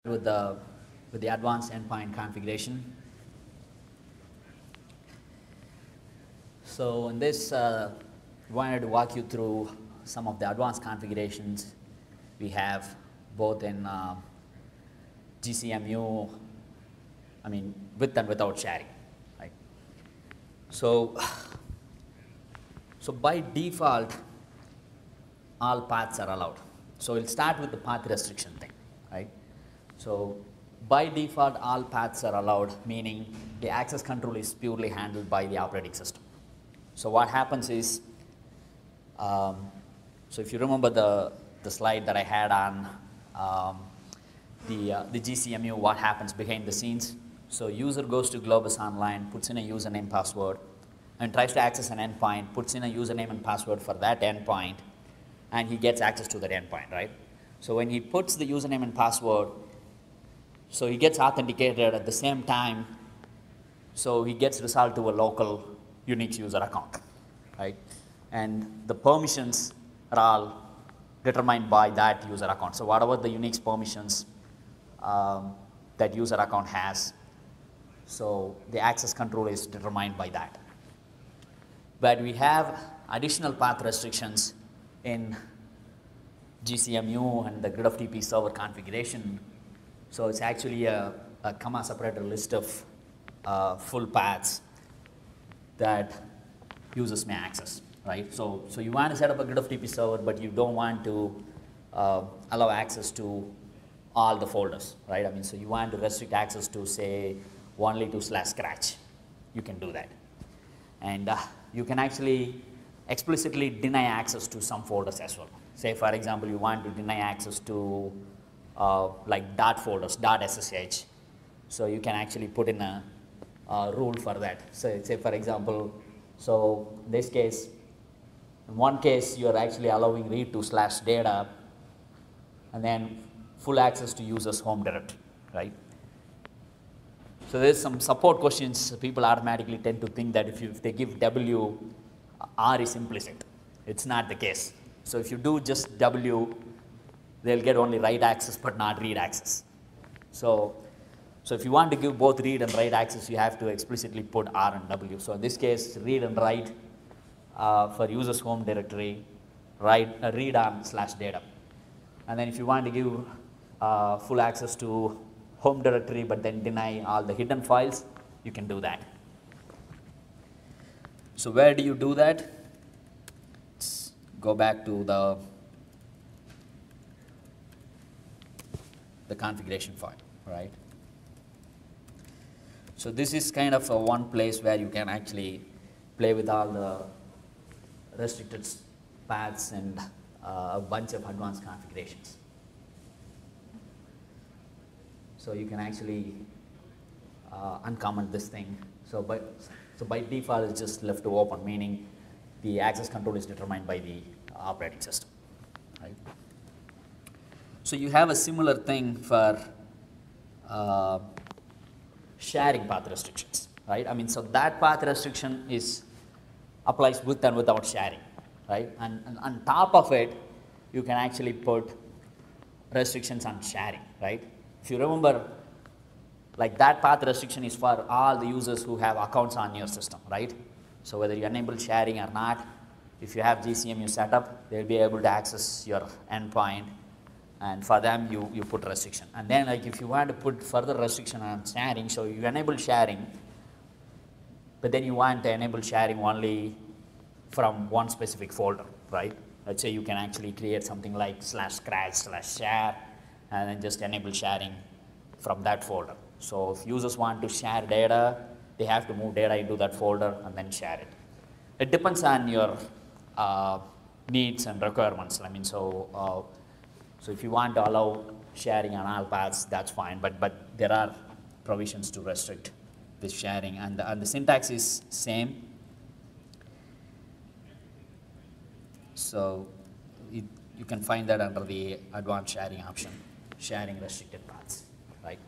with the advanced endpoint configuration. So in this, I wanted to walk you through some of the advanced configurations we have both in GCMU, I mean, with and without sharing, right? So by default, all paths are allowed. So we'll start with the path restriction thing, right? So by default, all paths are allowed, meaning the access control is purely handled by the operating system. So what happens is, so if you remember the slide that I had on the GCMU, what happens behind the scenes. So user goes to Globus Online, puts in a username password, and tries to access an endpoint, puts in a username and password for that endpoint, and he gets access to that endpoint, right? So when he puts the username and password, so he gets authenticated at the same time, so he gets resolved to a local Unix user account, right? And the permissions are all determined by that user account. So whatever the Unix permissions that user account has, so the access control is determined by that. But we have additional path restrictions in GCMU and the GridFTP server configuration. So it's actually a comma separator list of full paths that users may access, right? So you want to set up a GridFTP server, but you don't want to allow access to all the folders, right? I mean, so you want to restrict access to, say, only to /scratch. You can do that. And you can actually explicitly deny access to some folders as well. Say, for example, you want to deny access to like dot folders, .ssh. So you can actually put in a rule for that. So say, for example, so in this case, in one case, you're actually allowing read to /data, and then full access to user's home directory, right? So there's some support questions. People automatically tend to think that if they give W, R is implicit. It's not the case. So if you do just W, they'll get only write access but not read access. So if you want to give both read and write access, you have to explicitly put R and W. So in this case, read and write for user's home directory, read on /data. And then if you want to give full access to home directory but then deny all the hidden files, you can do that. So where do you do that? Let's go back to the configuration file, right? So this is kind of one place where you can actually play with all the restricted paths and a bunch of advanced configurations. So you can actually uncomment this thing. So by default, it's just left to open, meaning the access control is determined by the operating system, right? So you have a similar thing for sharing path restrictions, right? I mean, so that path restriction applies with and without sharing, right? And on top of it, you can actually put restrictions on sharing, right? If you remember, like that path restriction is for all the users who have accounts on your system, right? So whether you enable sharing or not, if you have GCMU set up, they'll be able to access your endpoint, and for them, you put restriction. And then like if you want to put further restriction on sharing, so you enable sharing, but then you want to enable sharing only from one specific folder, right? Let's say you can actually create something like /scratch/share, and then just enable sharing from that folder. So if users want to share data, they have to move data into that folder and then share it. It depends on your needs and requirements. I mean, so if you want to allow sharing on all paths, that's fine. But there are provisions to restrict this sharing, and the syntax is same. So you can find that under the advanced sharing option, sharing restricted paths, right?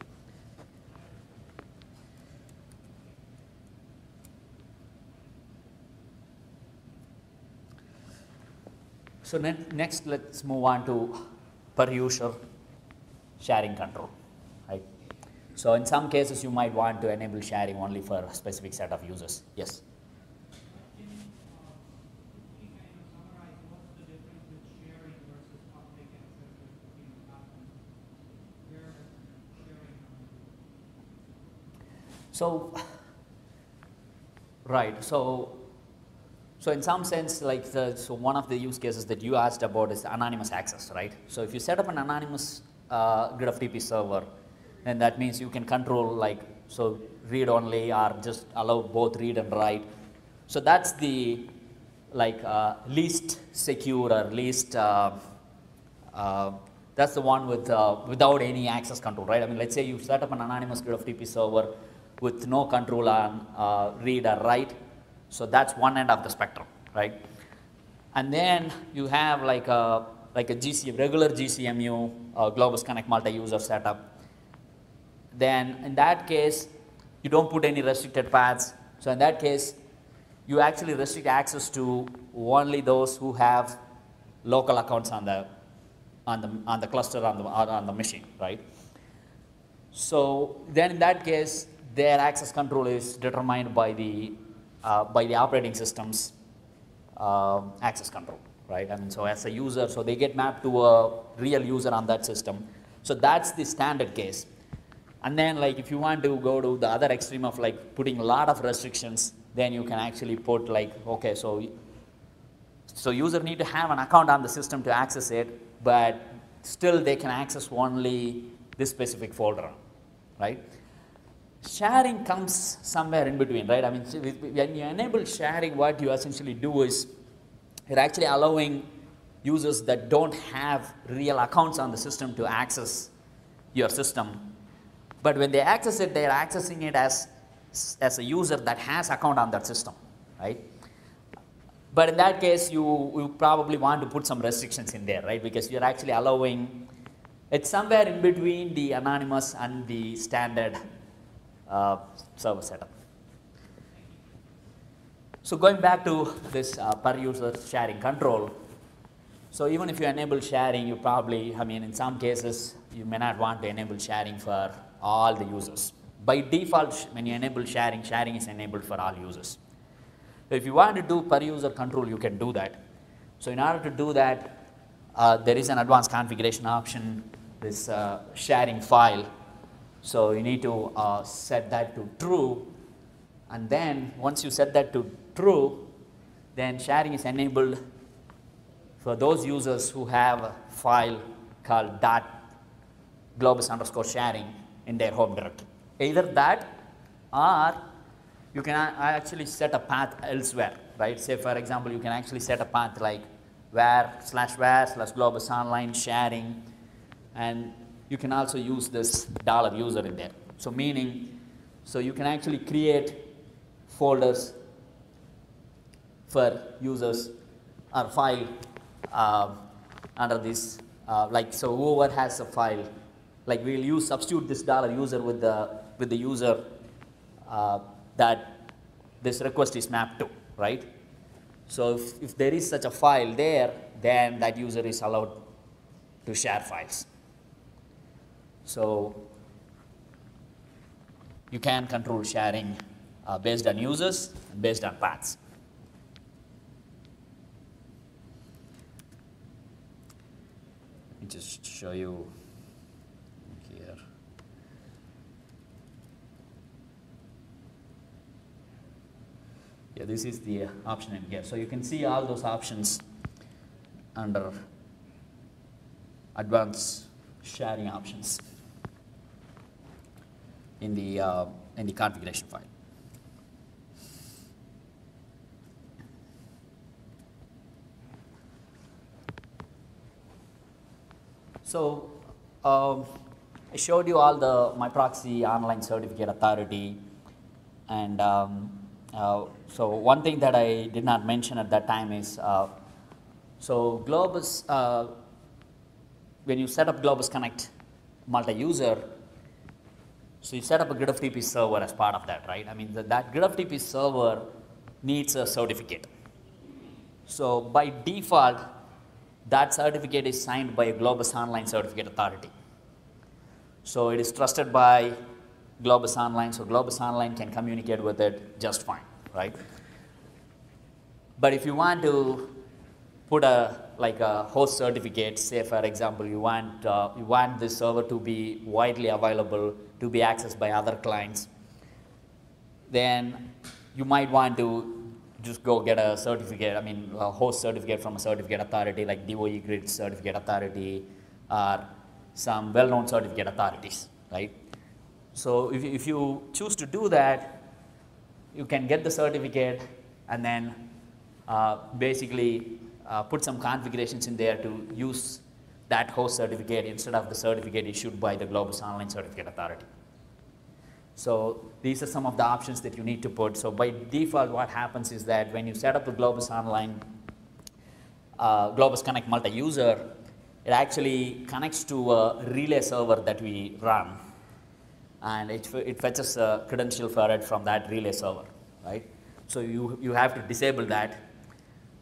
So next, let's move on to per user sharing control, right? So in some cases, you might want to enable sharing only for a specific set of users. Yes? So, right, so in some sense, like so one of the use cases that you asked about is anonymous access, right? So if you set up an anonymous GridFTP server, then that means you can control like, so read only or just allow both read and write. So that's the like least secure or least, that's the one with without any access control, right? I mean, let's say you set up an anonymous GridFTP server with no control on read or write. So that's one end of the spectrum, right? And then you have like a regular GCMU, Globus Connect multi-user setup. Then in that case, you don't put any restricted paths. So in that case, you actually restrict access to only those who have local accounts on the cluster on the machine, right? So then in that case, their access control is determined by the operating system's access control, right? I mean, so as a user, so they get mapped to a real user on that system. So that's the standard case. And then like if you want to go to the other extreme of like putting a lot of restrictions, then you can actually put like, okay, so user need to have an account on the system to access it, but still they can access only this specific folder, right? Sharing comes somewhere in between, right? I mean, when you enable sharing, what you essentially do is you're actually allowing users that don't have real accounts on the system to access your system. But when they access it, they're accessing it as a user that has account on that system, right? But in that case, you probably want to put some restrictions in there, right? Because you're actually allowing, it's somewhere in between the anonymous and the standard server setup. So going back to this per user sharing control, so even if you enable sharing, you probably, I mean, in some cases, you may not want to enable sharing for all the users. By default, when you enable sharing, sharing is enabled for all users. So if you want to do per user control, you can do that. So in order to do that, there is an advanced configuration option, this sharing file. So you need to set that to true, and then once you set that to true, then sharing is enabled for those users who have a file called .globus_sharing in their home directory. Either that, or you can actually set a path elsewhere, right? Say for example, you can actually set a path like /globus online sharing, and you can also use this $user in there. So meaning, so you can actually create folders for users or file under this, like so whoever has a file, like we'll substitute this $user with the user that this request is mapped to, right? So if there is such a file there, then that user is allowed to share files. So you can control sharing based on users and based on paths. Let me just show you here. Yeah, this is the option in here. So you can see all those options under advanced sharing options in the configuration file. So I showed you all my proxy online certificate authority, and so one thing that I did not mention at that time is so Globus, when you set up Globus Connect multi-user, so you set up a GridFTP server as part of that, right? I mean, that GridFTP server needs a certificate. So by default, that certificate is signed by a Globus Online certificate authority. So it is trusted by Globus Online, so Globus Online can communicate with it just fine, right? But if you want to put a host certificate, say for example, you want this server to be widely available, to be accessed by other clients, then you might want to just go get a certificate, a host certificate from a certificate authority like DOE Grid Certificate Authority or some well-known certificate authorities, right? So if you choose to do that, you can get the certificate and then basically put some configurations in there to use that host certificate instead of the certificate issued by the Globus Online Certificate Authority. So these are some of the options that you need to put. So by default, what happens is that when you set up the Globus Online, Globus Connect Multiuser, it actually connects to a relay server that we run, and it fetches a credential for it from that relay server, right? So you have to disable that.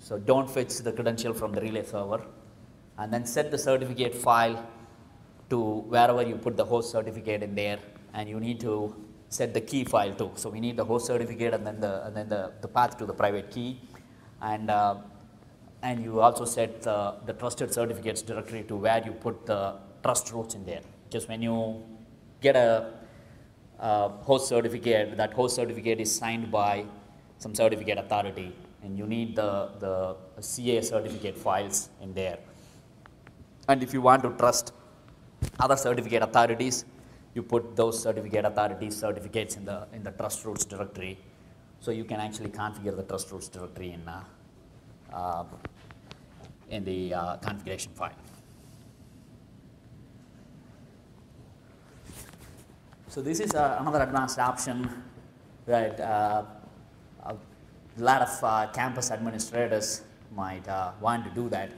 So don't fetch the credential from the relay server, and then set the certificate file to wherever you put the host certificate in there, and you need to set the key file too. So we need the host certificate and then the path to the private key, and you also set the trusted certificates directory to where you put the trust roots in there. Just when you get a host certificate, that host certificate is signed by some certificate authority, and you need the CA certificate files in there. And if you want to trust other certificate authorities, you put those certificate authorities certificates in the trust roots directory, so you can actually configure the trust roots directory in the configuration file. So this is another advanced option that a lot of campus administrators might want to do that.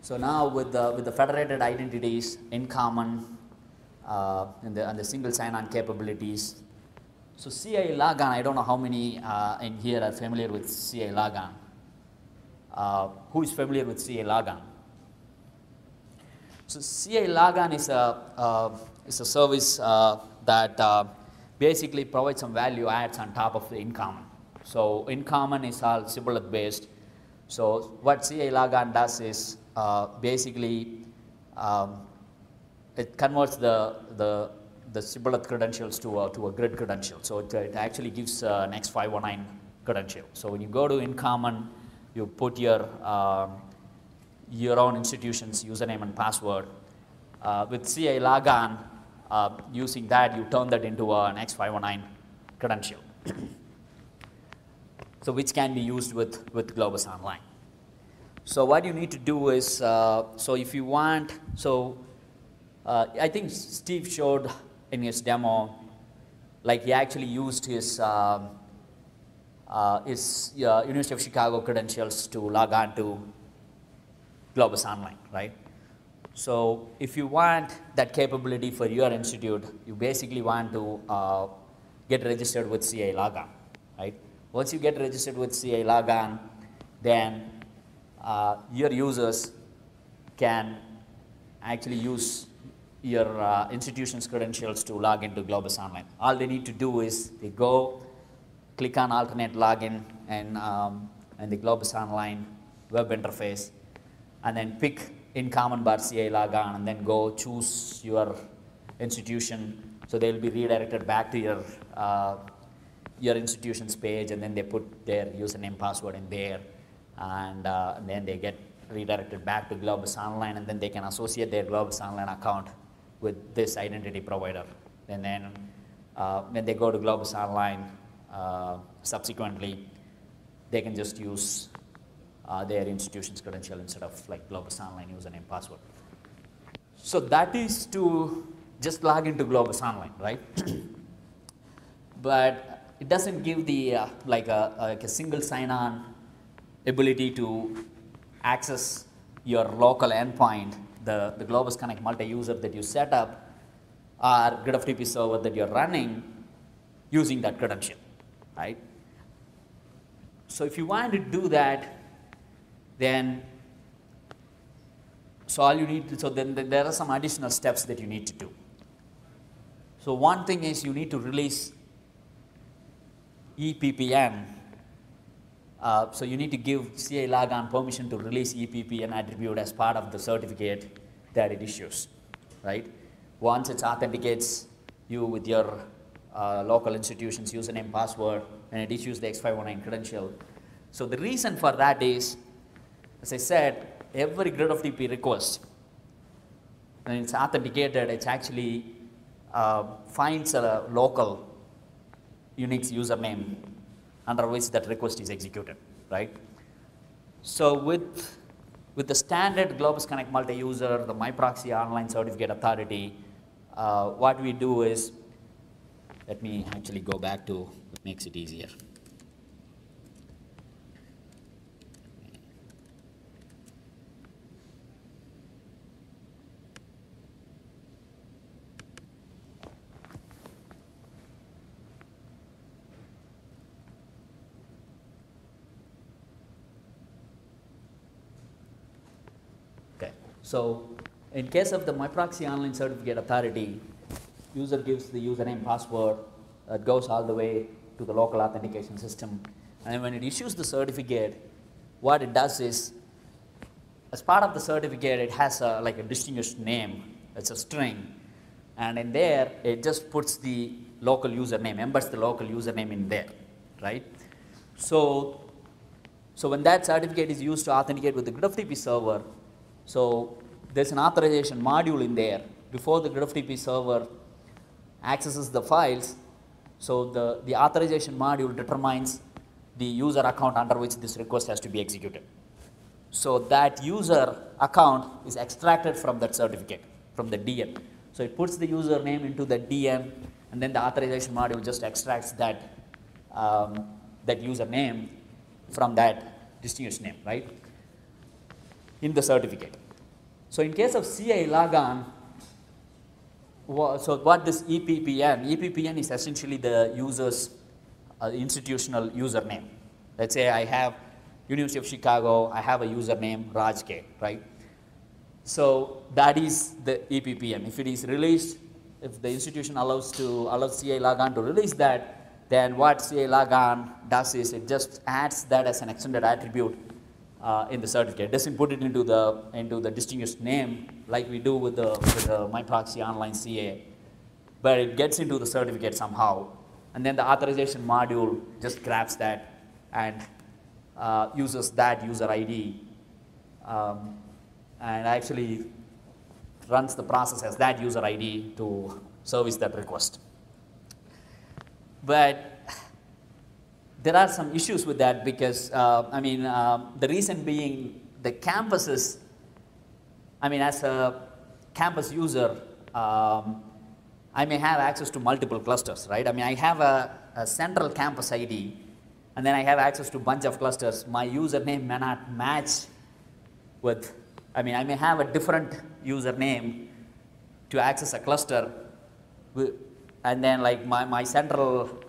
So now with the federated identities in common and the single sign-on capabilities. So CILogon, I don't know how many in here are familiar with CILogon. Who is familiar with CILogon? So CILogon is a service that basically provides some value adds on top of the in common. So in common is all shibboleth based. So what CILogon does is basically it converts the shibboleth credentials to a grid credential. So it actually gives an X519 credential. So when you go to in common, you put your own institution's username and password. With CILogon, using that, you turn that into an X519 credential. So which can be used with Globus Online. So what you need to do is, so if you want, I think Steve showed in his demo, like he actually used his University of Chicago credentials to log on to Globus Online, right? So if you want that capability for your institute, you basically want to get registered with CILogon, right? Once you get registered with CILogon, then your users can actually use your institution's credentials to log into Globus Online. All they need to do is they go, click on alternate login and the Globus Online web interface, and then pick in common bar CILogon, and then go choose your institution. So they'll be redirected back to your institution's page, and then they put their username password in there, and then they get redirected back to Globus Online, and then they can associate their Globus Online account with this identity provider. And then when they go to Globus Online, subsequently, they can just use their institution's credential instead of like Globus Online username password. So that is to just log into Globus Online, right? But it doesn't give the like a single sign-on ability to access your local endpoint, the Globus Connect multi-user that you set up, or GridFTP server that you're running using that credential, right? So if you want to do that, then so all you need to, so then there are some additional steps that you need to do. So one thing is you need to release EPPN. So you need to give CILogon permission to release EPPN attribute as part of the certificate that it issues, right? Once it authenticates you with your local institution's username, password, and it issues the X509 credential. So the reason for that is, as I said, every GridFTP request, when it's authenticated, it actually finds a local Unix username under which that request is executed, right? So with the standard Globus Connect multi-user, the MyProxy Online Certificate Authority, what we do is, let me actually go back to what makes it easier. Okay, so in case of the MyProxy Online Certificate Authority, user gives the username, password, it goes all the way to the local authentication system, and when it issues the certificate, what it does is, as part of the certificate, it has like a distinguished name. It's a string, and in there, it just puts the local username, embeds the local username in there, right? So when that certificate is used to authenticate with the GridFTP server, so there's an authorization module in there. Before the GridFTP server accesses the files, so the authorization module determines the user account under which this request has to be executed. So that user account is extracted from that certificate, from the DN. So it puts the username into the DN, and then the authorization module just extracts that, that username from that distinguished name, right, in the certificate. So in case of CILogon, so what this EPPN is essentially the user's institutional username. Let's say I have University of Chicago, I have a username Raj K, right? So that is the EPPN. If it is released, if the institution allows CILogon to release that, then what CILogon does is it just adds that as an extended attribute in the certificate. It doesn't put it into the distinguished name like we do with the MyProxy Online CA, but it gets into the certificate somehow, and then the authorization module just grabs that and uses that user ID and actually runs the process as that user ID to service that request. But there are some issues with that because, the reason being the campuses, as a campus user, I may have access to multiple clusters, right? I have a central campus ID, and then I have access to a bunch of clusters. My username may not match with, I may have a different username to access a cluster, and then like my central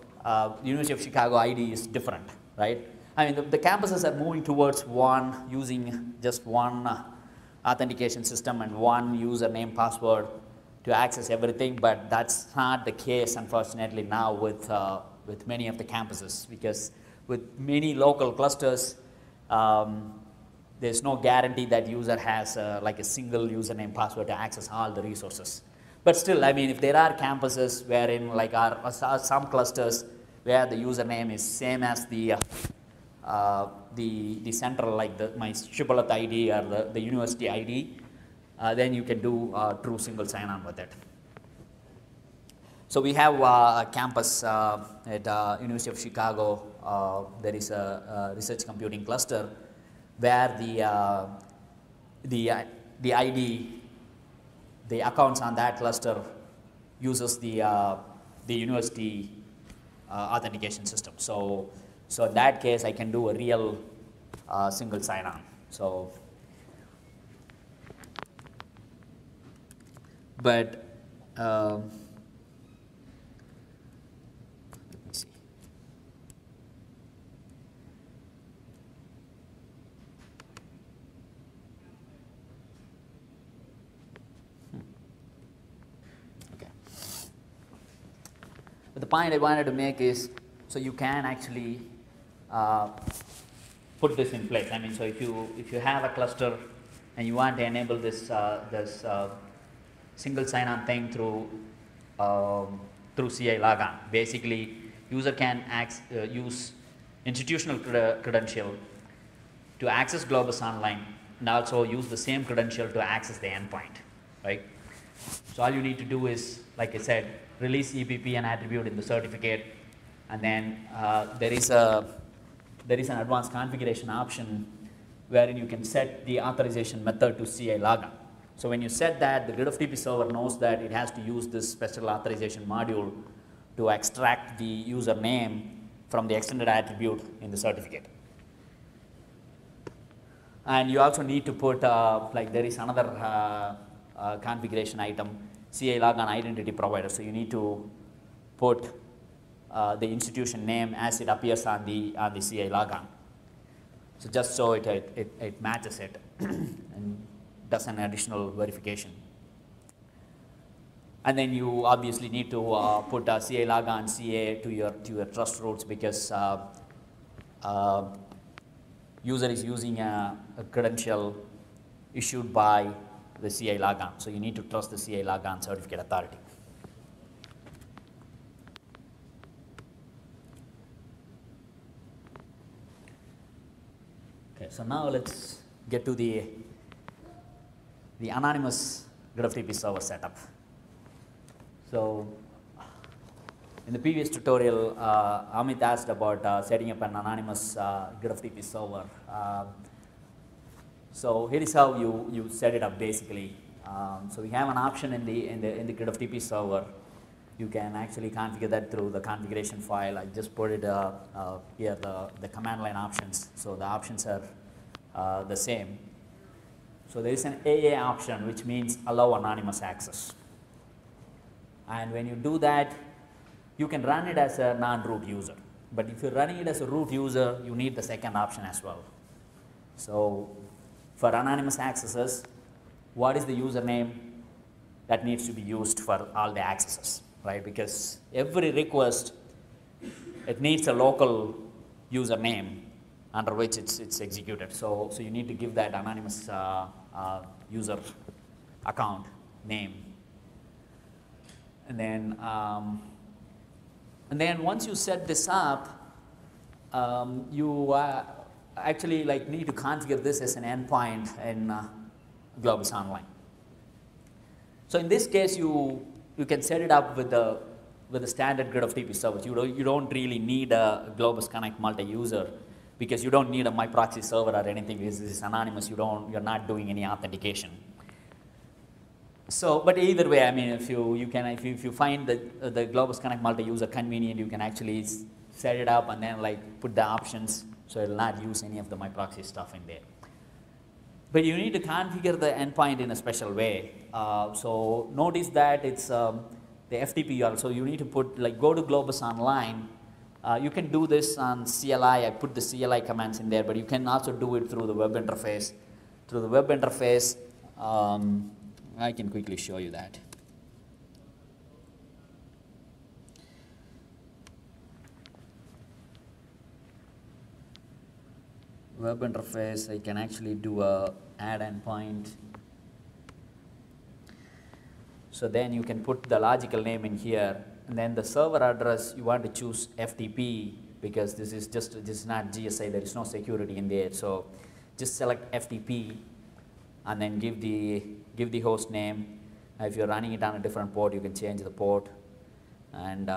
University of Chicago ID is different, right? The campuses are moving towards using just one authentication system and one username, password to access everything, but that's not the case, unfortunately, now with many of the campuses, because with many local clusters, there's no guarantee that user has like a single username, password to access all the resources. But still, if there are campuses wherein like some clusters where the username is same as the central, like my Shibboleth ID or the university ID, then you can do true single sign-on with it. So we have a campus at University of Chicago. There is a research computing cluster where the ID, the accounts on that cluster uses the university authentication system. So in that case, I can do a real single sign-on. So, but let me see. Okay. the point I wanted to make is, so you can actually put this in place. I mean, so if you have a cluster and you want to enable this single sign-on thing through CILogon, basically user can use institutional credential to access Globus Online and also use the same credential to access the endpoint, right? So all you need to do is, like I said, release EPP and attribute in the certificate, and then there is an advanced configuration option wherein you can set the authorization method to CILogon. So when you set that, the GridFTP server knows that it has to use this special authorization module to extract the username from the extended attribute in the certificate. And you also need to put, like there is another configuration item, CILogon identity provider. So you need to put the institution name as it appears on the CILogon. So just so it matches it and does an additional verification. And then you obviously need to put CILogon CA to your trust roots, because user is using a credential issued by the CILogon. So you need to trust the CILogon certificate authority. Okay, so now let's get to the anonymous GridFTP server setup. So in the previous tutorial, Amit asked about setting up an anonymous GridFTP server. So here is how you set it up basically. So we have an option in the GridFTP server. You can actually configure that through the configuration file. I just put it here, the command line options. So the options are the same. So there is an AA option, which means allow anonymous access. And when you do that, you can run it as a non-root user. But if you're running it as a root user, you need the second option as well. So for anonymous accesses, what is the username that needs to be used for all the accesses, right? Because every request, it needs a local username under which it's executed. So you need to give that anonymous user account name. And then once you set this up, you actually need to configure this as an endpoint in Globus Online. So in this case, you can set it up with the standard GridFTP server. You don't really need a Globus Connect multi-user, because you don't need a MyProxy server or anything, because this is anonymous. You're not doing any authentication. So, but either way, I mean, if you find the Globus Connect multi-user convenient, you can actually set it up and then put the options, so it'll not use any of the MyProxy stuff in there. But you need to configure the endpoint in a special way. So notice that it's the FTP URL. So you need to put go to Globus Online. You can do this on CLI. I put the CLI commands in there, but you can also do it through the web interface. Through the web interface, I can quickly show you that. Web interface, I can actually do a add endpoint. So then you can put the logical name in here, and then the server address you want to choose FTP, because this is not GSI. There is no security in there. So just select FTP, and then give the host name. If you're running it on a different port, you can change the port. And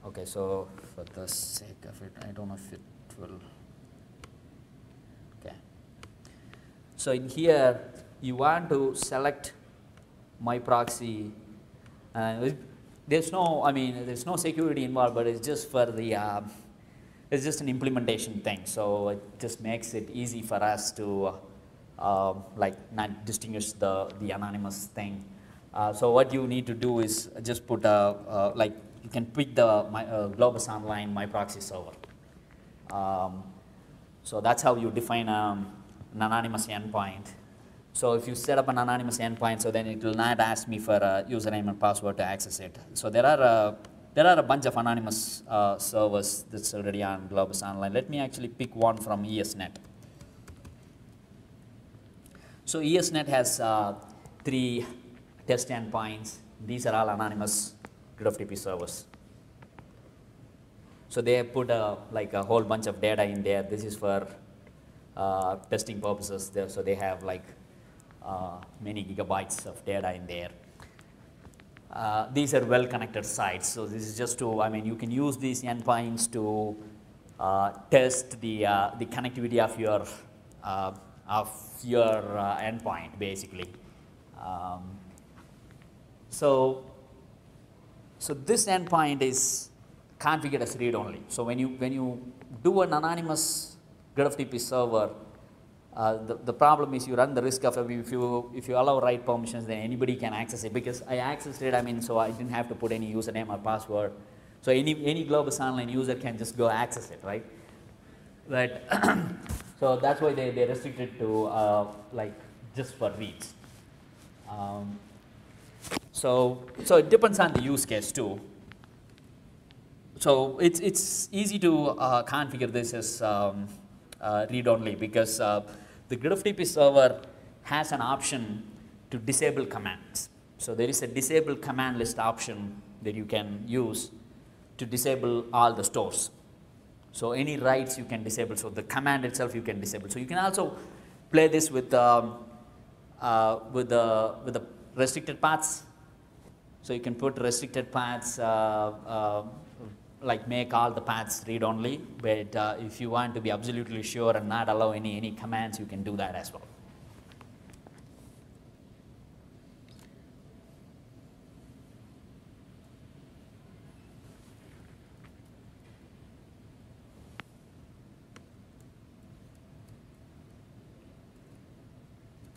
okay, so for the sake of it, I don't know if it will. Okay. So in here, you want to select MyProxy. There's no security involved, but it's just for the it's just an implementation thing. So it just makes it easy for us to not distinguish the anonymous thing. So what you need to do is just put you can pick the Globus Online MyProxy server. So that's how you define an anonymous endpoint. So if you set up an anonymous endpoint, so then it will not ask me for a username and password to access it. So there are a bunch of anonymous servers that's already on Globus Online. Let me actually pick one from ESNet. So ESNet has 3 test endpoints. These are all anonymous GridFTP servers. So they have put like a whole bunch of data in there. This is for testing purposes. So they have like many gigabytes of data in there. These are well-connected sites. So this is just to, I mean, you can use these endpoints to test the connectivity of your endpoint, basically. So this endpoint is configured as read-only. So when you do an anonymous GridFTP server, the problem is you run the risk of, if you allow write permissions, then anybody can access it. Because I accessed it, I mean, so I didn't have to put any username or password. So any Globus Online user can just go access it, right? But so that's why they restrict it to like just for reads. So it depends on the use case too. So it's easy to configure this as read-only, because the GridFTP server has an option to disable commands. So there is a disable command list option that you can use to disable all the stores. So any writes you can disable. So the command itself you can disable. So you can also play this with the restricted paths. So you can put restricted paths, like make all the paths read-only, but if you want to be absolutely sure and not allow any commands, you can do that as well.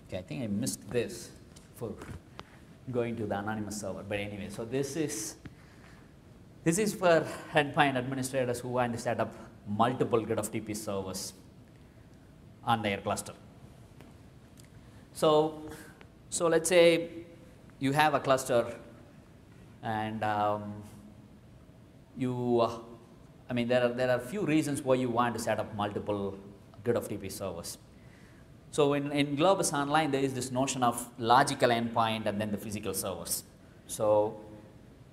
Okay, I think I missed this for going to the anonymous server, but anyway, so this is for endpoint administrators who want to set up multiple GridFTP servers on their cluster. So let's say you have a cluster, and I mean, there are a few reasons why you want to set up multiple GridFTP servers. So in Globus Online, there is this notion of logical endpoint and then the physical servers. So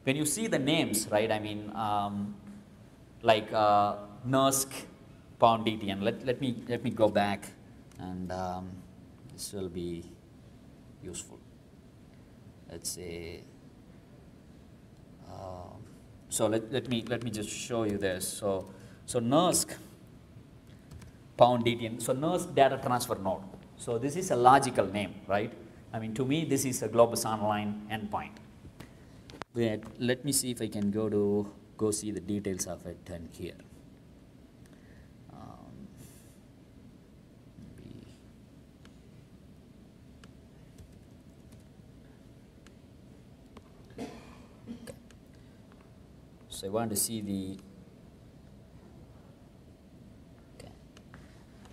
when you see the names, right, I mean, like NERSC pound DTN. Let me go back, and this will be useful. Let's say. So let me just show you this. So NERSC pound DTN. So NERSC data transfer node. So this is a logical name, right? I mean, to me, this is a Globus Online endpoint. But let me see if I can go see the details of it and here. Okay. So I want to see the. Okay.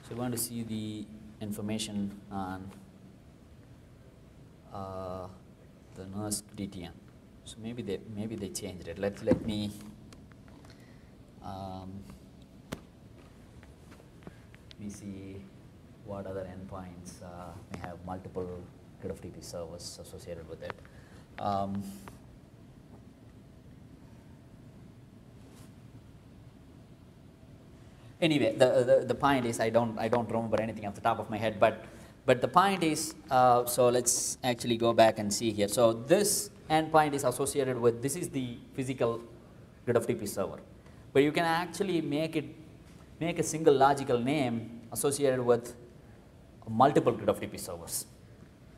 So I want to see the information on the NERSC DTN. So maybe they changed it. Let me see what other endpoints may have multiple GridFTP servers associated with it. Anyway, the point is I don't remember anything off the top of my head, but the point is, so let's actually go back and see here. So this endpoint is associated with, this is the physical GridFTP server, but you can actually make a single logical name associated with multiple GridFTP servers.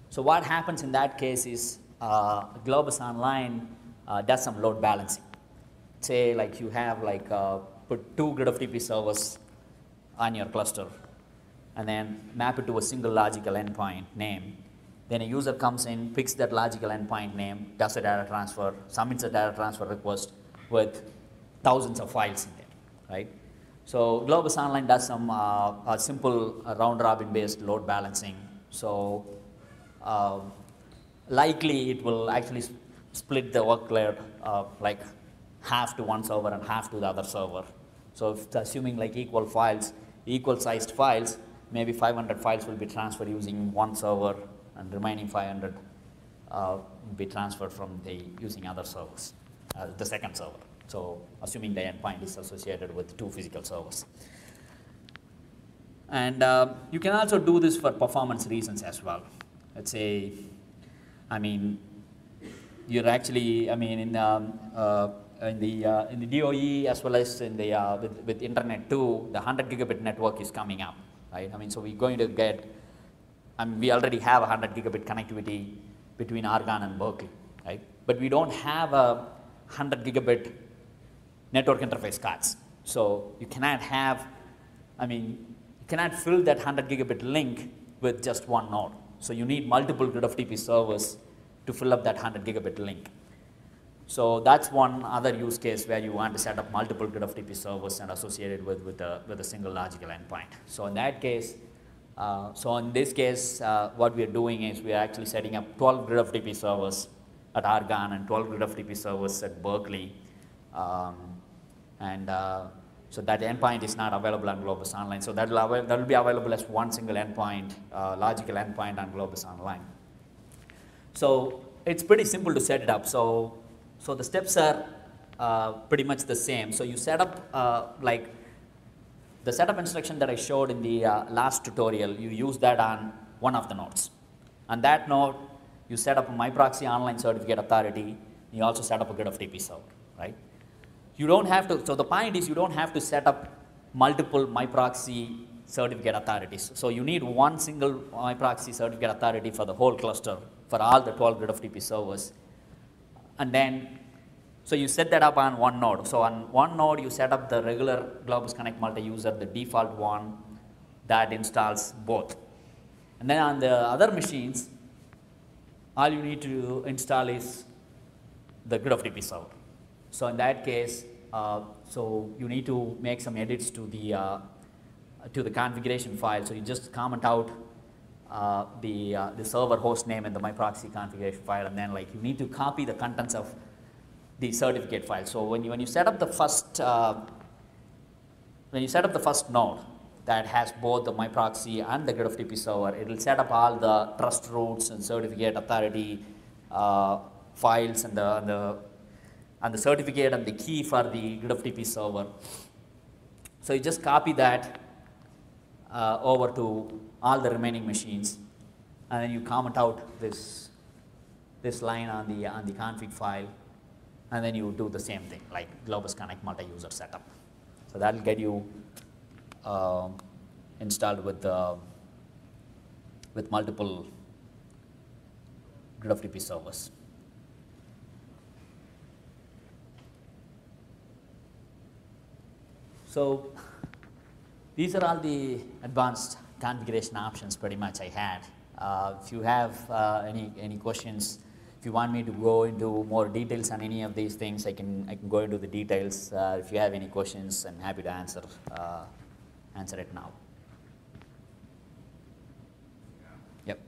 So what happens in that case is Globus Online does some load balancing. Say like you have like put 2 GridFTP servers on your cluster, and then map it to a single logical endpoint name. Then a user comes in, picks that logical endpoint name, does a data transfer, submits a data transfer request with thousands of files in there, right? So Globus Online does some simple round-robin based load balancing. So likely it will actually split the workload like half to one server and half to the other server. So if assuming like equal files, equal sized files, maybe 500 files will be transferred using one server and remaining 500 will be transferred from using other servers, the second server. So assuming the endpoint is associated with 2 physical servers. And you can also do this for performance reasons as well. Let's say, I mean, you're actually, I mean, in the DOE as well as in the with Internet 2, the 100 gigabit network is coming up, right? I mean, so we're going to get, I mean, we already have a 100 gigabit connectivity between Argonne and Berkeley, right? But we don't have a 100 gigabit network interface cards. So you cannot have, I mean, you cannot fill that 100 gigabit link with just one node. So you need multiple GridFTP servers to fill up that 100 gigabit link. So that's one other use case where you want to set up multiple GridFTP servers and associate it with a single logical endpoint. So in that case, so in this case, what we are doing is we are actually setting up 12 GridFTP servers at Argonne and 12 GridFTP servers at Berkeley. So that endpoint is not available on Globus Online. So that will be available as one single endpoint, logical endpoint on Globus Online. So it's pretty simple to set it up. So the steps are pretty much the same. So you set up like the setup instruction that I showed in the last tutorial, you use that on one of the nodes. On that node, you set up a MyProxy online certificate authority. You also set up a GridFTP server, right? You don't have to, so the point is you don't have to set up multiple MyProxy certificate authorities. So you need one single MyProxy certificate authority for the whole cluster, for all the 12 GridFTP servers. And then, so you set that up on one node. So on one node, you set up the regular Globus Connect multi-user, the default one that installs both. And then on the other machines, all you need to install is the GridFTP server. So in that case, so you need to make some edits to the configuration file. So you just comment out the server host name and the MyProxy configuration file, and then like you need to copy the contents of the certificate file. So when you set up the first node that has both the MyProxy and the GridFTP server, it will set up all the trust roots and certificate authority files and the certificate and the key for the GridFTP server. So you just copy that over to all the remaining machines, and then you comment out this line on the config file, and then you do the same thing like Globus Connect multi-user setup. So that will get you installed with multiple GridFTP servers. So these are all the advanced configuration options pretty much I had. If you have any questions, if you want me to go into more details on any of these things, I can go into the details. If you have any questions, I'm happy to answer it now. Yep.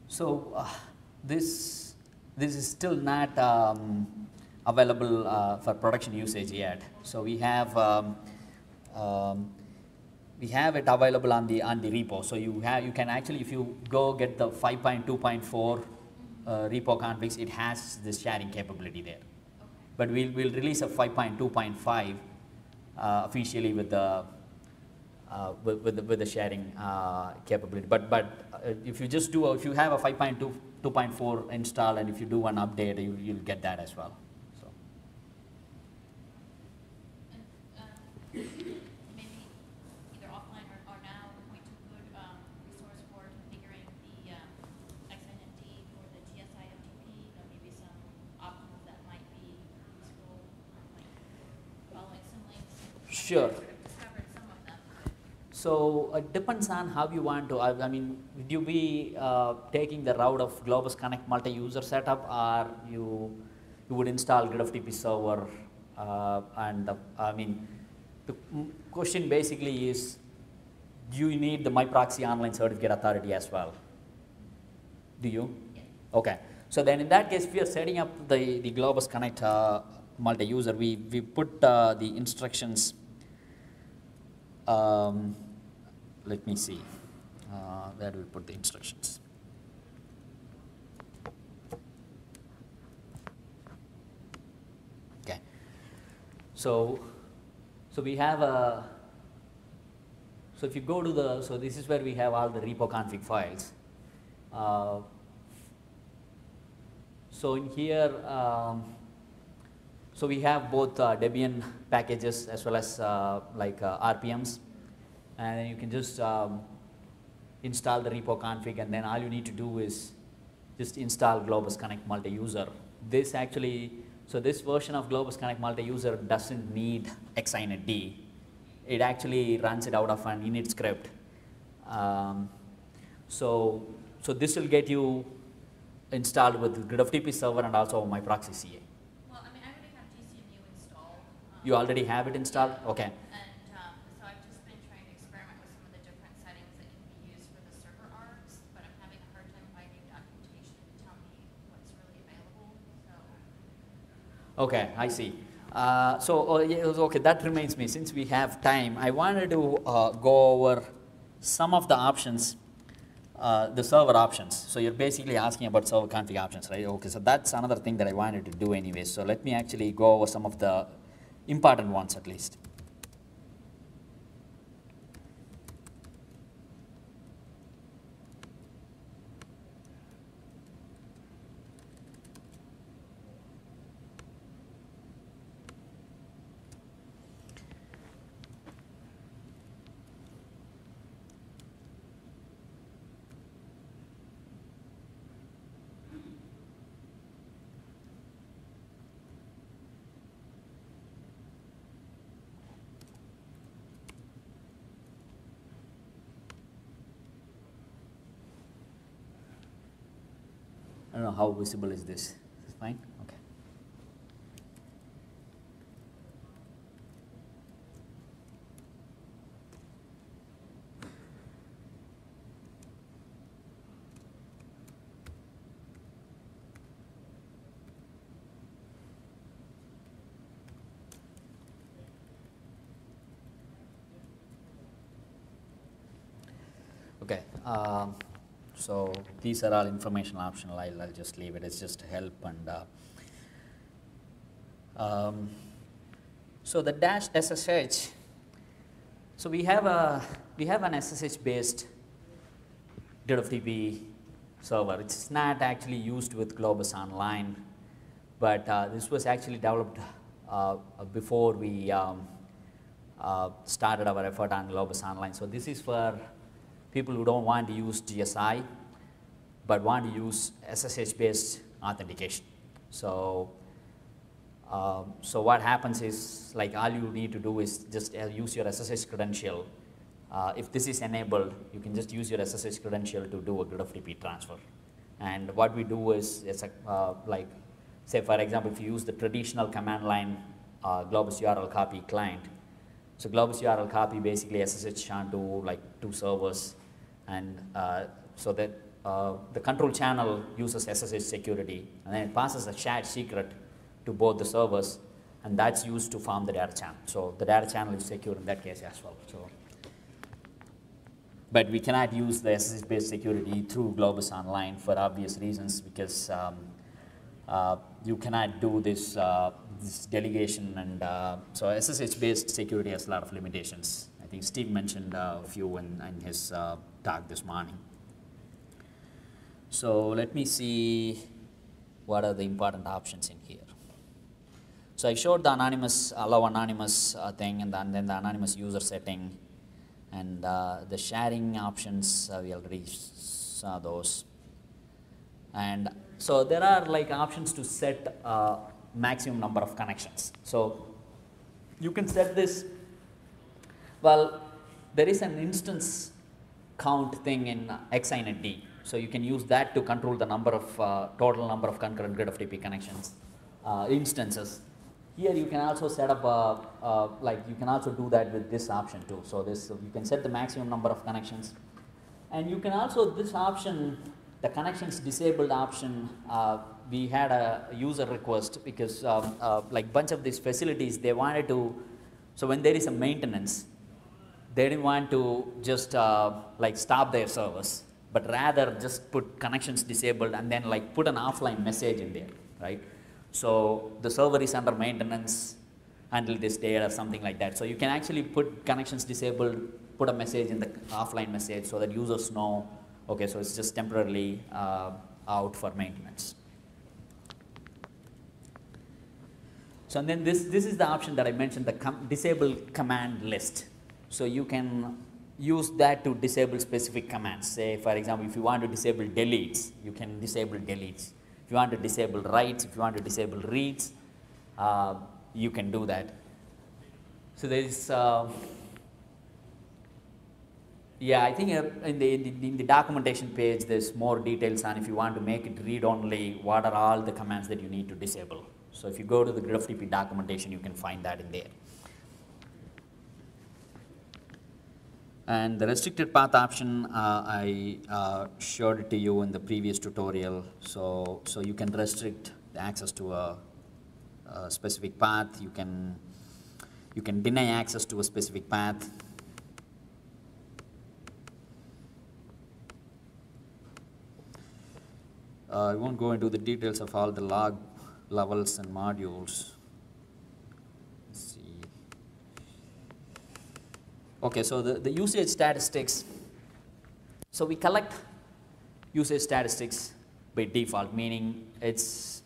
So this is still not available for production usage yet. So we have it available on the repo. So you can actually, if you go get the 5.2.4 repo configs, it has this sharing capability there. Okay. But we'll release a 5.2.5 officially with the sharing capability. But if you have a 5.2.4 install, and if you do one update, you'll get that as well. So. Maybe either offline or now, point to a good resource for configuring the XNMD or the GSI-FTP. Maybe some options that might be useful, like following some links. Sure. Discovered some of them. So it depends on how you want to. I mean, would you be taking the route of Globus Connect multi-user setup, or you would install GridFTP server? I mean, the question basically is, do you need the My Proxy Online certificate authority as well? Do you? Yes. Okay. So then in that case, if we are setting up the Globus Connect multi-user, we put the instructions, let me see, where do we put the instructions? Okay. So we have a, so if you go to the, so this is where we have all the repo config files. So in here, so we have both Debian packages as well as RPMs, and then you can just install the repo config, and then all you need to do is just install Globus Connect multi-user. This actually, so this version of Globus Connect multi-user doesn't need xinetd. It actually runs it out of an init script. So this will get you installed with GridFTP server and also My Proxy CA. Well, I mean, I already have GCMU installed. You already have it installed? Yeah. Okay. And so I've just been trying to experiment with some of the different settings that can be used for the server arcs, but I'm having a hard time finding documentation to tell me what's really available. So. Okay, I see. Okay, that reminds me, since we have time, I wanted to go over some of the options, the server options. So you're basically asking about server config options, right? Okay, so that's another thing that I wanted to do anyway. So let me actually go over some of the important ones at least. I don't know how visible is this. Is this fine? Okay. Okay. So these are all information optional. I'll just leave it. It's just to help. And so the dash SSH. So we have an SSH based GridFTP server. It's not actually used with Globus Online, but this was actually developed before we started our effort on Globus Online. So this is for people who don't want to use GSI, but want to use SSH-based authentication. So, so what happens is, like, all you need to do is just use your SSH credential. If this is enabled, you can just use your SSH credential to do a GridFTP transfer. And what we do is, it's like, say for example, if you use the traditional command line Globus URL copy client. So Globus URL copy basically SSH onto like 2 servers, and so that the control channel uses SSH security, and then it passes a shared secret to both the servers, and that's used to form the data channel. So the data channel is secure in that case as well. So, but we cannot use the SSH-based security through Globus Online for obvious reasons, because you cannot do this, this delegation, and so SSH-based security has a lot of limitations. I think Steve mentioned a few in his talk this morning. So let me see what are the important options in here. So I showed the anonymous, allow anonymous thing, and then the anonymous user setting, and the sharing options, we already saw those. And so there are like options to set maximum number of connections. So you can set this, well, there is an instance count thing in xinetd. So you can use that to control the number of, total number of concurrent GridFTP connections, instances. here you can also set up like you can also do that with this option too. So this you can set the maximum number of connections, and you can also this option, the connections disabled option. We had a user request because like bunch of these facilities they wanted to. So when there is a maintenance, they didn't want to just like stop their service, but rather just put connections disabled and then like put an offline message in there, right? So the server is under maintenance until this date or something like that. So you can actually put connections disabled, put a message in the offline message so that users know, okay, so it's just temporarily out for maintenance. So and then this is the option that I mentioned, the disable command list. So you can use that to disable specific commands. Say, for example, if you want to disable deletes, you can disable deletes. If you want to disable writes, if you want to disable reads, you can do that. So there is, yeah, I think in the documentation page, there's more details on if you want to make it read only, what are all the commands that you need to disable. So if you go to the GridFTP documentation, you can find that in there. And the restricted path option, I showed it to you in the previous tutorial. So you can restrict the access to a specific path. You can deny access to a specific path. I won't go into the details of all the log levels and modules. Okay, so the usage statistics, so we collect usage statistics by default, meaning it's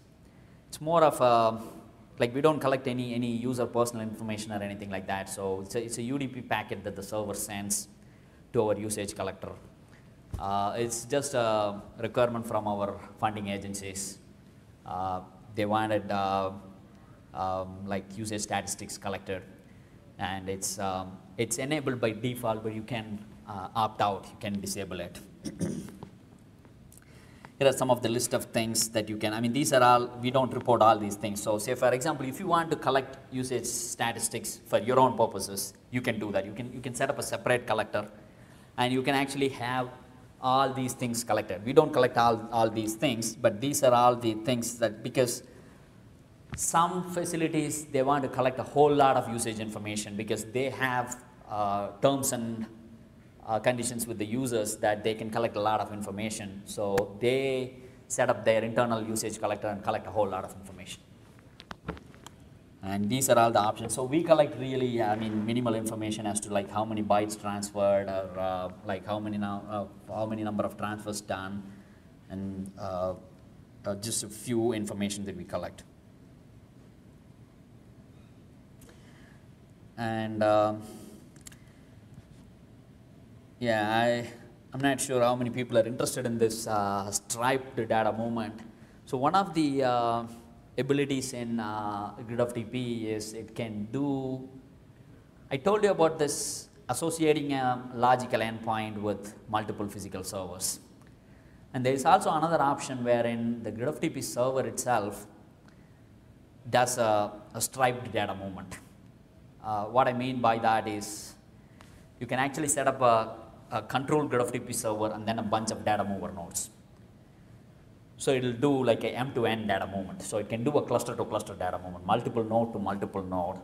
more of a, like we don't collect any user personal information or anything like that. So it's a UDP packet that the server sends to our usage collector. It's just a requirement from our funding agencies. They wanted like usage statistics collected. And it's enabled by default, but you can opt out, you can disable it. Here are some of the list of things that you can, I mean, these are all, we don't report all these things. So say, for example, if you want to collect usage statistics for your own purposes, you can do that. You can set up a separate collector, and you can actually have all these things collected. We don't collect all these things, but these are all the things that, because some facilities, they want to collect a whole lot of usage information because they have terms and conditions with the users that they can collect a lot of information. So they set up their internal usage collector and collect a whole lot of information. And these are all the options. So we collect really, I mean, minimal information as to like how many bytes transferred or like how many number of transfers done, and just a few information that we collect. And yeah, I'm not sure how many people are interested in this striped data movement. So one of the abilities in GridFTP is it can do, I told you about this associating a logical endpoint with multiple physical servers. And there is also another option wherein the GridFTP server itself does a striped data movement. What I mean by that is you can actually set up a controlled GridFTP server and then a bunch of data mover nodes. So it will do like a M2N data movement. So it can do a cluster to cluster data movement, multiple node to multiple node.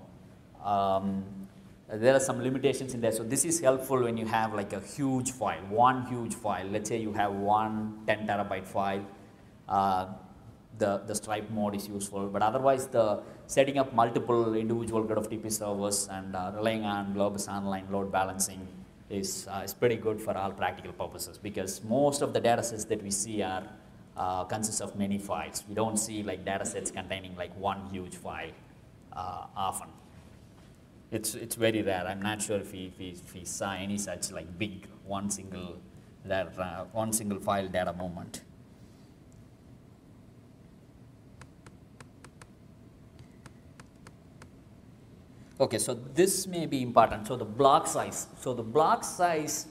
There are some limitations in there. So this is helpful when you have like a huge file, one huge file. Let's say you have one 10 terabyte file. The stripe mode is useful, but otherwise the setting up multiple individual GridFTP servers and relying on Globus Online load balancing is pretty good for all practical purposes, because most of the data sets that we see are consist of many files. We don't see like data sets containing like one huge file often. It's very rare. I'm not sure if we saw any such like big one single file data movement. Okay, so this may be important. So the block size. So the block size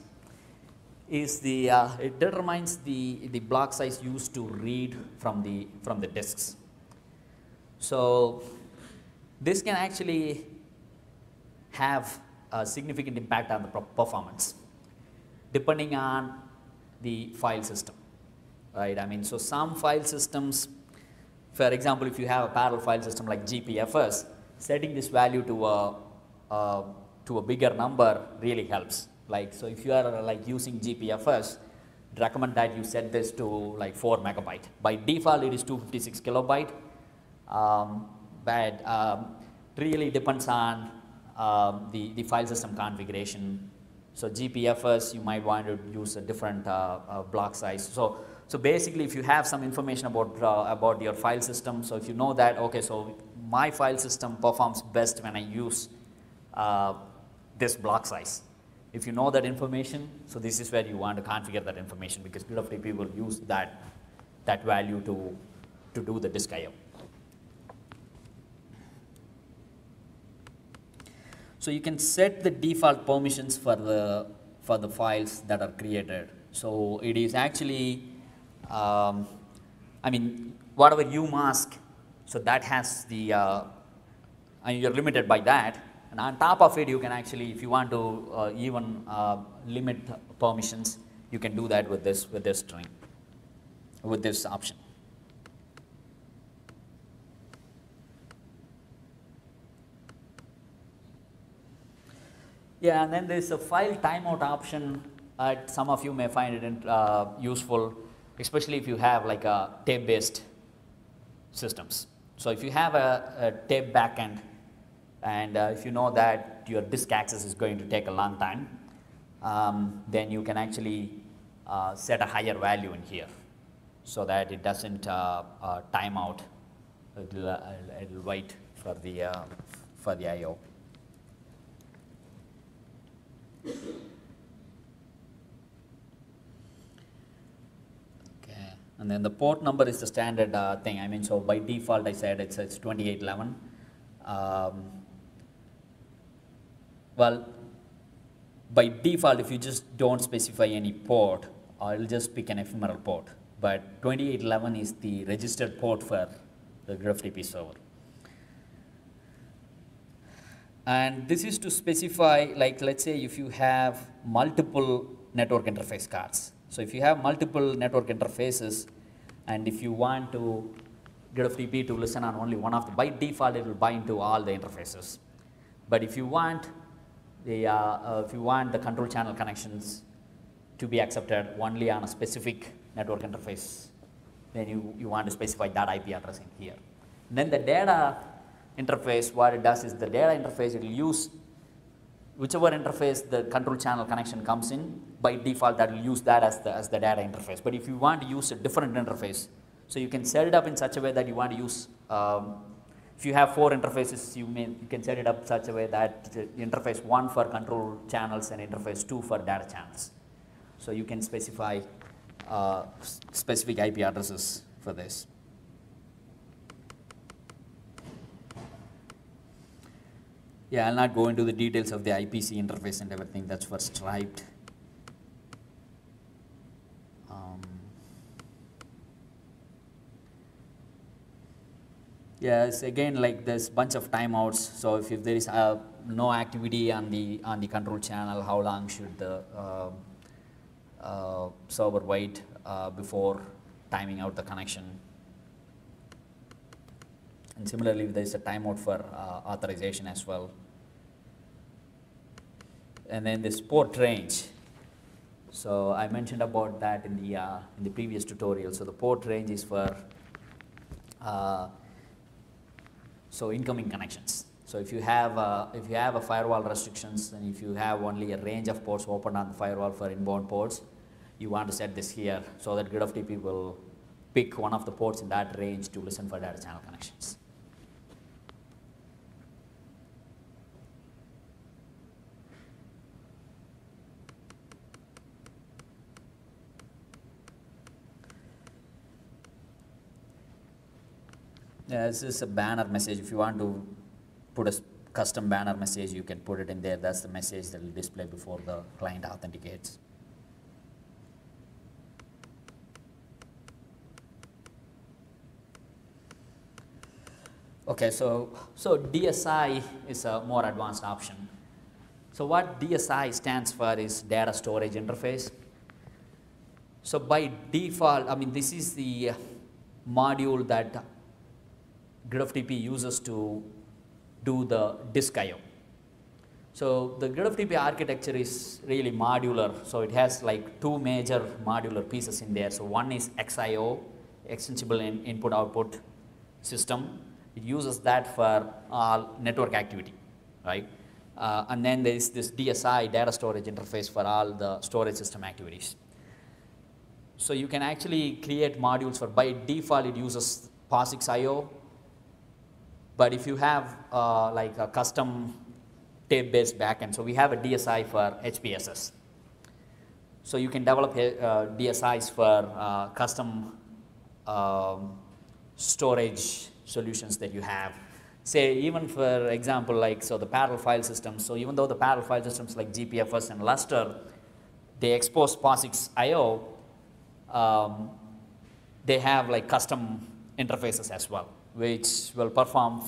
is the it determines the block size used to read from the disks. So this can actually have a significant impact on the performance, depending on the file system, right? I mean, so some file systems, for example, if you have a parallel file system like GPFS, setting this value to a bigger number really helps. Like, so if you are like using GPFS, recommend that you set this to like 4 megabyte. By default, it is 256 kilobyte, but really depends on the file system configuration. So GPFS, you might want to use a different block size. So basically, if you have some information about your file system, so if you know that, okay, so my file system performs best when I use this block size. If you know that information, so this is where you want to configure that information, because GridFTP will use that value to do the disk I/O. So you can set the default permissions for the files that are created. So it is actually, I mean, whatever you mask, so that has the, and you're limited by that. And on top of it, you can actually, if you want to even limit permissions, you can do that with this string, with this option. Yeah, and then there's a file timeout option. Some of you may find it useful, especially if you have like a tape-based systems. So if you have a tape backend, and if you know that your disk access is going to take a long time, then you can actually set a higher value in here, so that it doesn't time out. It'll wait for the I/O. Okay, and then the port number is the standard thing. I mean, so by default, I said it's 2811. Well, by default, if you just don't specify any port, I'll just pick an ephemeral port. But 2811 is the registered port for the GridFTP server. And this is to specify, like, let's say if you have multiple network interface cards. So if you have multiple network interfaces, and if you want to GridFTP to listen on only one of them, by default it will bind to all the interfaces. But if you want the control channel connections to be accepted only on a specific network interface, then you want to specify that IP address in here. And then the data interface, what it does is the data interface, it will use whichever interface the control channel connection comes in. By default, that will use that as the data interface. But if you want to use a different interface, so you can set it up in such a way that you want to use, if you have 4 interfaces, you can set it up such a way that interface 1 for control channels and interface 2 for data channels. So you can specify specific IP addresses for this. Yeah, I'll not go into the details of the IPC interface and everything. That's for striped. Yes, again, like there's bunch of timeouts. So if there is no activity on the control channel, how long should the server wait before timing out the connection? And similarly, there is a timeout for authorization as well. And then this port range. So I mentioned about that in the previous tutorial. So the port range is for so incoming connections. So if you have a firewall restrictions, and if you have only a range of ports open on the firewall for inbound ports, you want to set this here so that GridFTP will pick one of the ports in that range to listen for data channel connections. Yeah, this is a banner message. If you want to put a custom banner message, you can put it in there. That's the message that will display before the client authenticates. Okay, so DSI is a more advanced option. So what DSI stands for is data storage interface. So by default, I mean, this is the module that GridFTP uses to do the disk I/O. So the GridFTP architecture is really modular. So it has like two major modular pieces in there. So one is XIO, extensible input output system. It uses that for all network activity, right? And then there is this DSI, data storage interface, for all the storage system activities. So you can actually create modules for, by default it uses POSIX IO, but if you have like a custom tape-based backend, so we have a DSI for HPSS. So you can develop DSIs for custom storage solutions that you have. Say even for example, like so the parallel file systems, so even though the parallel file systems like GPFS and Lustre, they expose POSIX IO, they have like custom interfaces as well, which will perform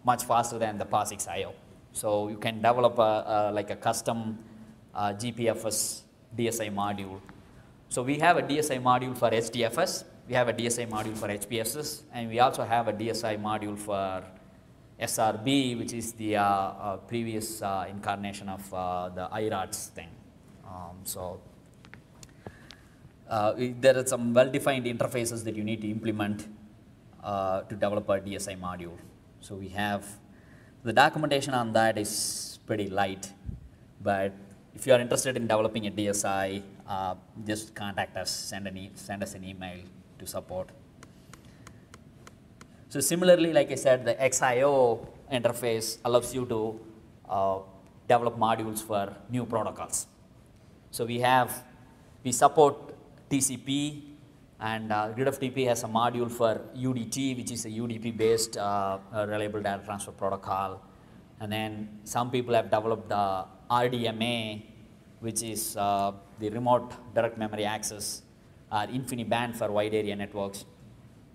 much faster than the POSIX IO. So you can develop like a custom GPFS DSI module. So we have a DSI module for HDFS, we have a DSI module for HPSS, and we also have a DSI module for SRB, which is the previous incarnation of the IRATS thing. There are some well-defined interfaces that you need to implement to develop a DSI module. So we have, the documentation on that is pretty light, but if you are interested in developing a DSI, just contact us, send us an email to support. So similarly, like I said, the XIO interface allows you to develop modules for new protocols. So we support TCP, and GridFTP has a module for UDT, which is a UDP-based reliable data transfer protocol. And then some people have developed RDMA, which is the remote direct memory access, or InfiniBand for wide area networks.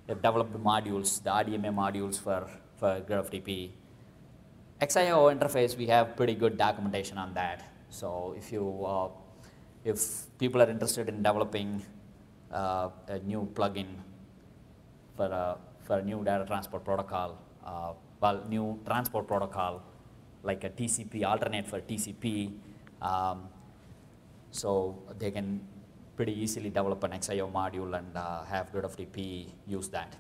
They've developed modules, the RDMA modules for GridFTP. XIO interface, we have pretty good documentation on that. So if people are interested in developing a new plugin for a new data transport protocol, new transport protocol, like a TCP, alternate for TCP, so they can pretty easily develop an XIO module and have GridFTP use that.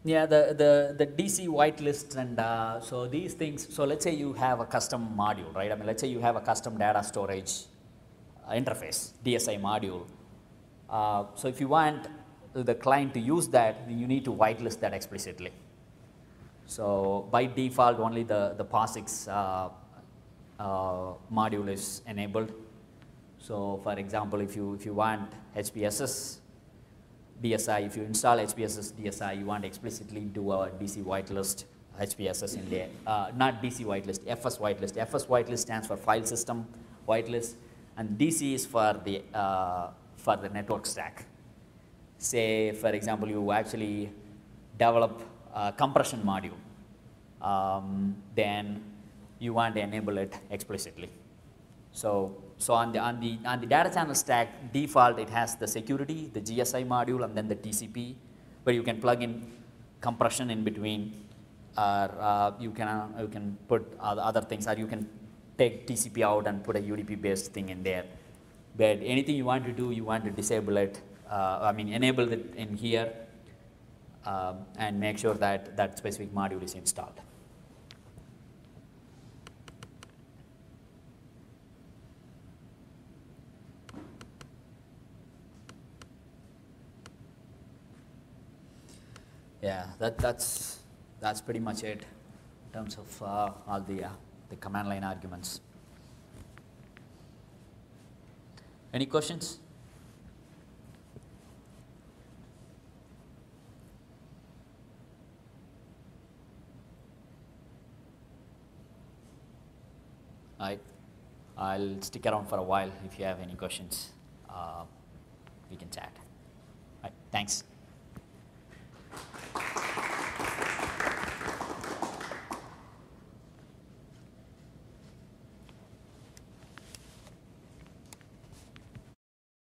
Yeah, the DC whitelist and so these things, so let's say you have a custom module, right? I mean, let's say you have a custom data storage interface, DSI module. So if you want the client to use that, you need to whitelist that explicitly. So by default, only the POSIX module is enabled. So for example, if you want HPSS DSI, if you install HPSS DSI, you want to explicitly do a DC whitelist HPSS in there. Not DC whitelist, FS whitelist. FS whitelist stands for file system whitelist, and DC is for the network stack. Say, for example, you actually develop a compression module, then you want to enable it explicitly. So on the data channel stack, default it has the security, the GSI module, and then the TCP, but you can plug in compression in between, or you can put other things, or you can take TCP out and put a UDP-based thing in there. But anything you want to do, you want to disable it. Enable it in here, and make sure that that specific module is installed. Yeah, that's pretty much it in terms of all the command line arguments. Any questions? All right, I'll stick around for a while. If you have any questions, we can chat. Right, thanks.